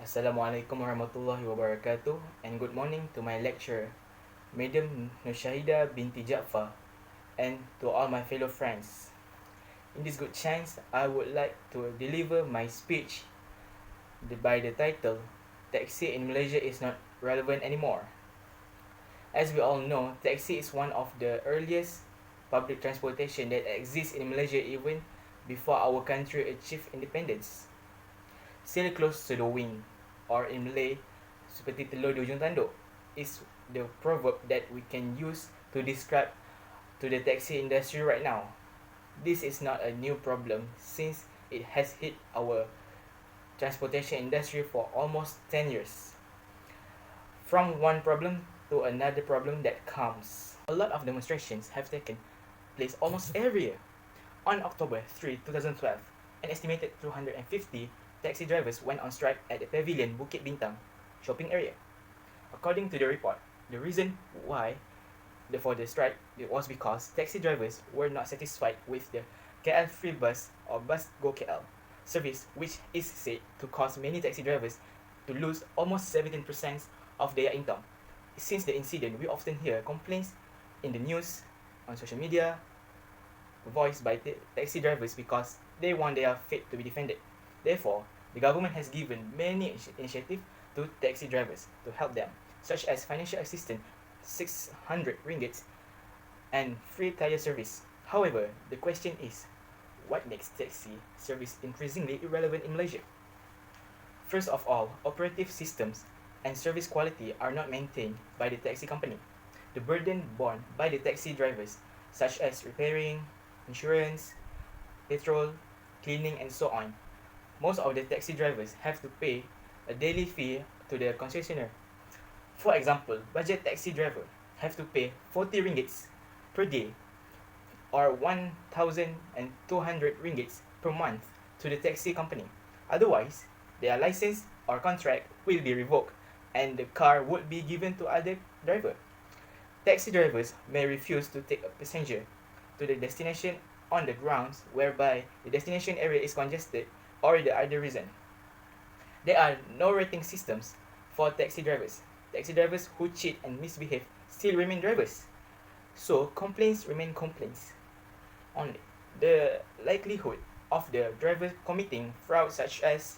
Assalamualaikum warahmatullahi wabarakatuh, and good morning to my lecturer, Madam Nushahida binti Jaafar, and to all my fellow friends. In this good chance, I would like to deliver my speech by the title, Taxi in Malaysia is not relevant anymore. As we all know, taxi is one of the earliest public transportation that exists in Malaysia even before our country achieved independence. Sail close to the wind, or in Malay, seperti telur di ujung tanduk, is the proverb that we can use to describe to the taxi industry right now. This is not a new problem since it has hit our transportation industry for almost 10 years. From one problem to another problem that comes. A lot of demonstrations have taken place almost every year. On October 3, 2012, an estimated 250 taxi drivers went on strike at the Pavilion Bukit Bintang shopping area. According to the report, the reason why for the strike was because taxi drivers were not satisfied with the KL Free Bus or Bus Go KL service, which is said to cause many taxi drivers to lose almost 17% of their income. Since the incident, we often hear complaints in the news, on social media, voiced by taxi drivers because they want their fate to be defended. Therefore, the government has given many initiatives to taxi drivers to help them, such as financial assistance, 600 ringgit, and free tire service. However, the question is, what makes taxi service increasingly irrelevant in Malaysia? First of all, operative systems and service quality are not maintained by the taxi company. The burden borne by the taxi drivers, such as repairing, insurance, petrol, cleaning, and so on. Most of the taxi drivers have to pay a daily fee to the concessionaire. For example, budget taxi driver have to pay 40 ringgits per day or 1,200 ringgits per month to the taxi company. Otherwise, their license or contract will be revoked and the car would be given to other driver. Taxi drivers may refuse to take a passenger to the destination on the grounds whereby the destination area is congested or the other reason. There are no rating systems for taxi drivers. Taxi drivers who cheat and misbehave still remain drivers. So complaints remain complaints. Only the likelihood of the driver committing fraud such as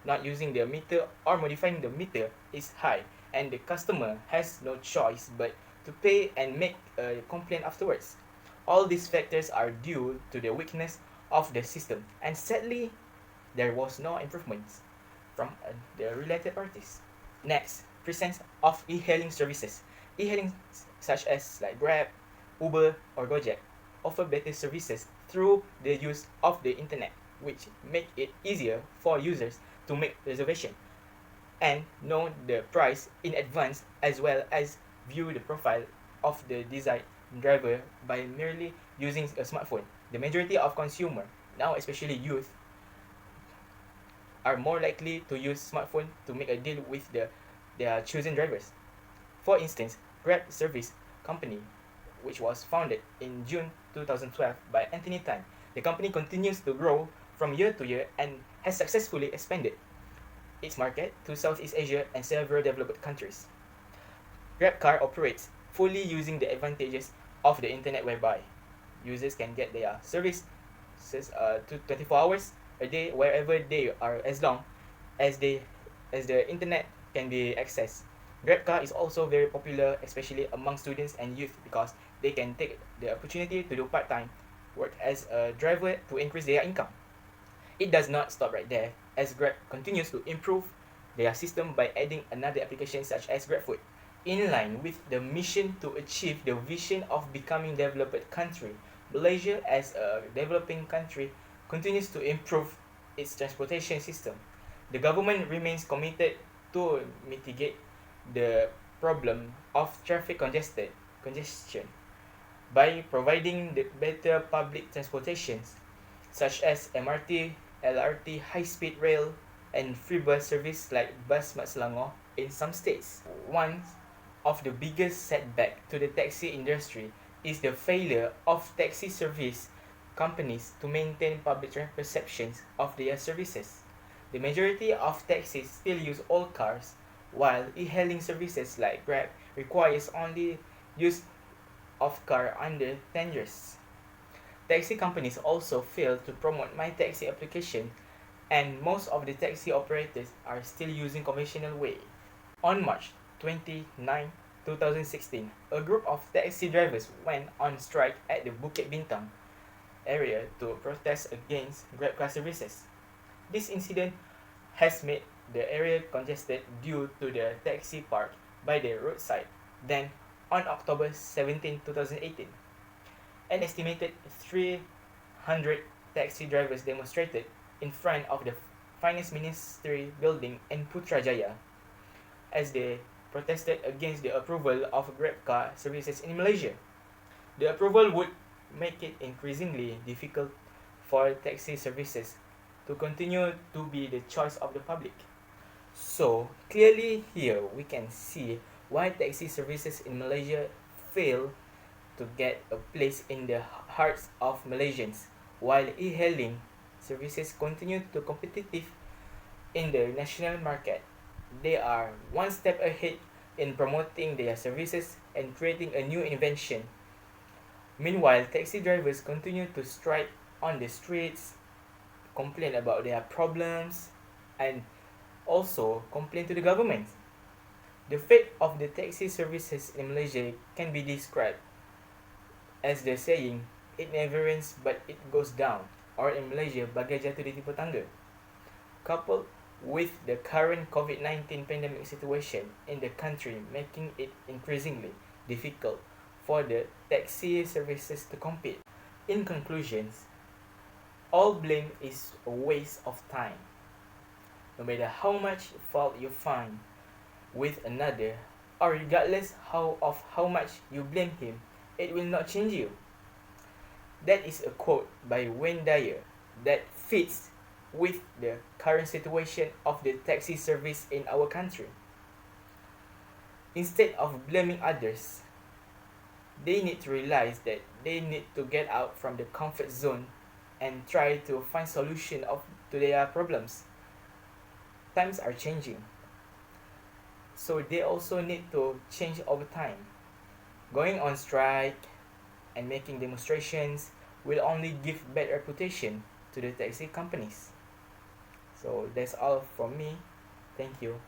not using the meter or modifying the meter is high, and the customer has no choice but to pay and make a complaint afterwards. All these factors are due to the weakness of the system, and sadly, there was no improvements from the related parties. Next, presence of e-hailing services. E-hailing such as like Grab, Uber, or Gojek offer better services through the use of the internet, which make it easier for users to make reservation and know the price in advance, as well as view the profile of the desired driver by merely using a smartphone. The majority of consumer, now especially youth, are more likely to use smartphone to make a deal with their chosen drivers. For instance, Grab service company, which was founded in June 2012 by Anthony Tan. The company continues to grow from year to year and has successfully expanded its market to Southeast Asia and several developed countries. GrabCar operates fully using the advantages of the internet, whereby users can get their service 24 hours a day wherever they are, as long as the internet can be accessed. GrabCar is also very popular, especially among students and youth, because they can take the opportunity to do part-time work as a driver to increase their income. It does not stop right there, as Grab continues to improve their system by adding another application such as GrabFood. In line with the mission to achieve the vision of becoming a developed country, Malaysia as a developing country continues to improve its transportation system. The government remains committed to mitigate the problem of traffic congestion by providing the better public transportations such as MRT, LRT, high-speed rail, and free bus service like Bus Mat Selangor in some states. One of the biggest setback to the taxi industry is the failure of taxi service companies to maintain public perceptions of their services. The majority of taxis still use old cars, while e-hailing services like Grab requires only use of car under 10 years. Taxi companies also fail to promote My Taxi application, and most of the taxi operators are still using conventional way. On March 29, 2016, a group of taxi drivers went on strike at the Bukit Bintang area to protest against Grab car services. This incident has made the area congested due to the taxi park by the roadside. Then, on October 17, 2018, an estimated 300 taxi drivers demonstrated in front of the Finance Ministry building in Putrajaya as they protested against the approval of Grab car services in Malaysia. The approval would make it increasingly difficult for taxi services to continue to be the choice of the public. So, clearly here we can see why taxi services in Malaysia fail to get a place in the hearts of Malaysians, while e-hailing services continue to competitive in the national market. They are one step ahead in promoting their services and creating a new invention. Meanwhile, taxi drivers continue to strike on the streets, complain about their problems, and also complain to the government. The fate of the taxi services in Malaysia can be described as the saying, it never rains but it goes down, or in Malaysia, bagai jatuh di tipu tangga. Coupled with the current COVID-19 pandemic situation in the country, making it increasingly difficult for the taxi services to compete. In conclusions, all blame is a waste of time. No matter how much fault you find with another, or regardless of how much you blame him, it will not change you. That is a quote by Wayne Dyer that fits with the current situation of the taxi service in our country. Instead of blaming others, they need to realize that they need to get out from the comfort zone and try to find solution to their problems. Times are changing, so they also need to change over time. Going on strike and making demonstrations will only give bad reputation to the taxi companies. So that's all from me. Thank you.